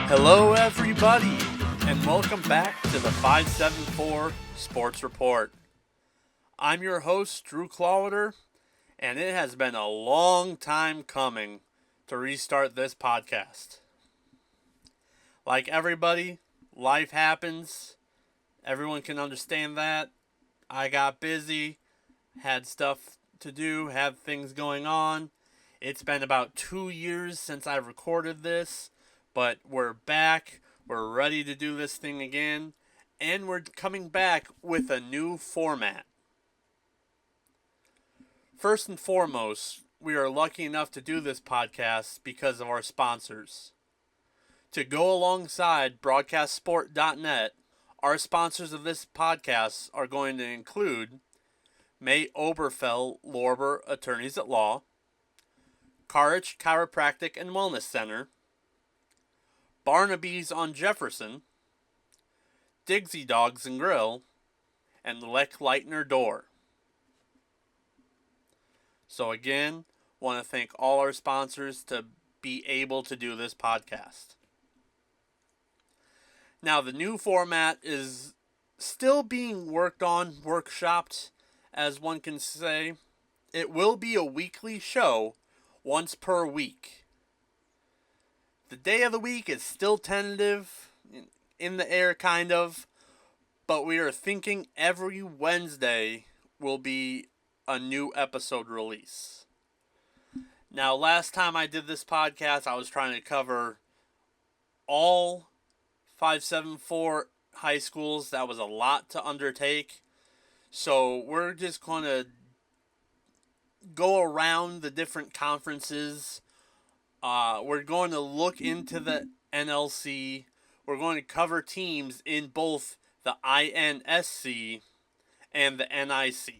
Hello, everybody, and welcome back to the 574 Sports Report. I'm your host, Drew Clawiter, and it has been a long time coming to restart this podcast. Like everybody, life happens. Everyone can understand that. I got busy, had stuff to do, had things going on. It's been about 2 years since I recorded this, but we're back. We're ready to do this thing again, and we're coming back with a new format. First and foremost, we are lucky enough to do this podcast because of our sponsors. To go alongside BroadcastSport.net, our sponsors of this podcast are going to include May Oberfell Lorber Attorneys at Law, Carich Chiropractic and Wellness Center, Barnaby's on Jefferson, Digsy Dogs and Grill, and Leck Leitner Door. So again, want to thank all our sponsors to be able to do this podcast. Now, the new format is still being worked on, workshopped, as one can say. It will be a weekly show, once per week. The day of the week is still tentative, in the air kind of, but we are thinking every Wednesday will be a new episode release. Now, last time I did this podcast, I was trying to cover all 574 high schools. That was a lot to undertake. So we're just going to go around the different conferences. We're going to look into the NLC. We're going to cover teams in both the INSC and the NIC.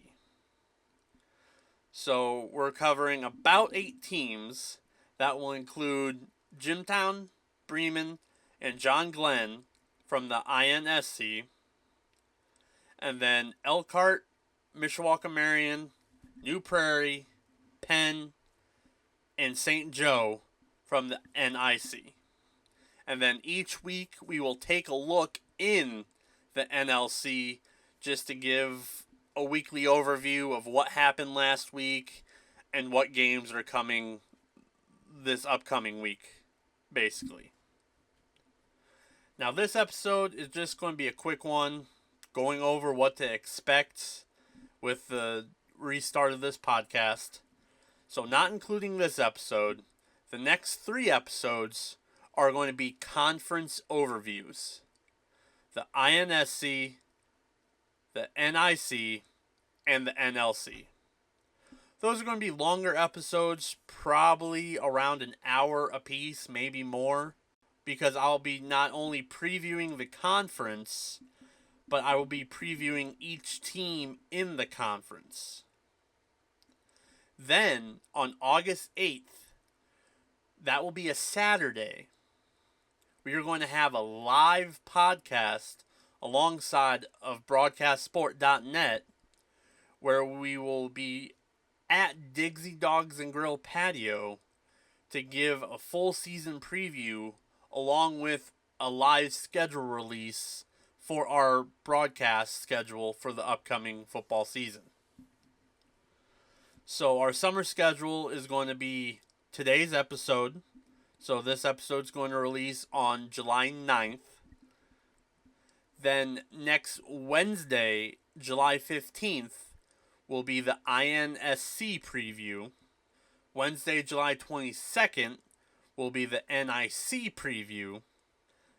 So we're covering about 8 teams. That will include Jimtown, Bremen, and John Glenn from the INSC. And then Elkhart, Mishawaka Marion, New Prairie, Penn, and St. Joe from the NIC. And then each week we will take a look in the NLC just to give a weekly overview of what happened last week and what games are coming this upcoming week, basically. Now, this episode is just going to be a quick one, going over what to expect with the restart of this podcast. So, not including this episode, the next 3 episodes are going to be conference overviews. The INSC, the NIC, and the NLC. Those are going to be longer episodes, probably around an hour apiece, maybe more, because I'll be not only previewing the conference, but I will be previewing each team in the conference. Then, on August 8th, that will be a Saturday, we are going to have a live podcast alongside of BroadcastSport.net, where we will be at Digsy Dogs and Grill patio to give a full season preview along with a live schedule release for our broadcast schedule for the upcoming football season. So our summer schedule is going to be today's episode. So this episode is going to release on July 9th. Then next Wednesday, July 15th, will be the INSC preview. Wednesday, July 22nd, will be the NIC preview.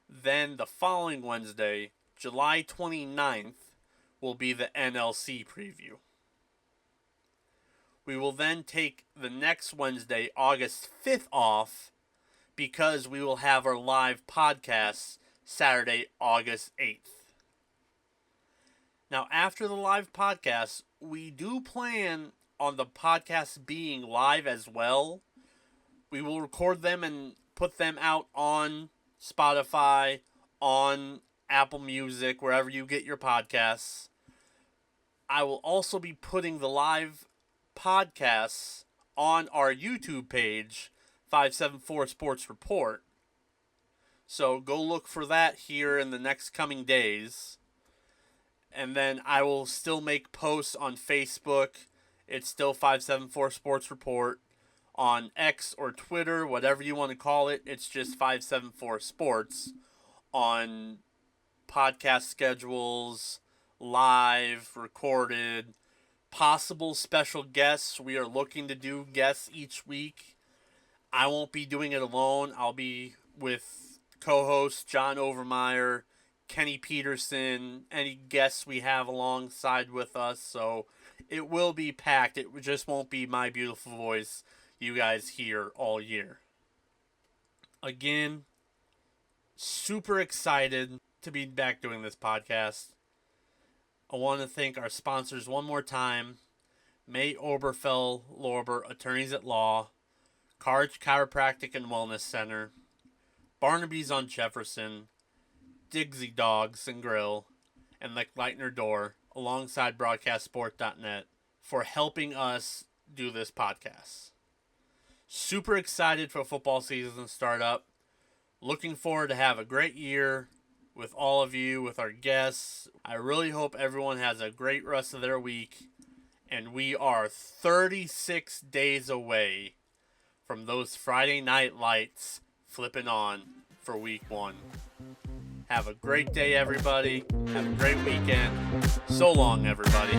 Then the following Wednesday, July 29th, will be the NLC preview. We will then take the next Wednesday, August 5th off, because we will have our live podcast Saturday, August 8th. Now, after the live podcast, we do plan on the podcast being live as well. We will record them and put them out on Spotify, on Apple Music, wherever you get your podcasts. I will also be putting the live podcasts on our YouTube page, 574 Sports Report. So go look for that here in the next coming days. And then I will still make posts on Facebook. It's still 574 Sports Report. On X or Twitter, whatever you want to call it, it's just 574 Sports. On podcast schedules, live, recorded, possible special guests. We are looking to do guests each week. I won't be doing it alone. I'll be with co-host John Overmeyer, Kenny Peterson, any guests we have alongside with us. So it will be packed. It just won't be my beautiful voice you guys hear all year. Again, super excited to be back doing this podcast. I want to thank our sponsors one more time. May Oberfell Lorber, Attorneys at Law, Carge Chiropractic and Wellness Center, Barnaby's on Jefferson, Digsy Dogs and Grill, and the Leitner Door, alongside BroadcastSport.net, for helping us do this podcast. Super excited for football season to start up. Looking forward to have a great year with all of you, with our guests. I really hope everyone has a great rest of their week. And we are 36 days away from those Friday night lights flipping on for week 1. Have a great day, everybody. Have a great weekend. So long, everybody.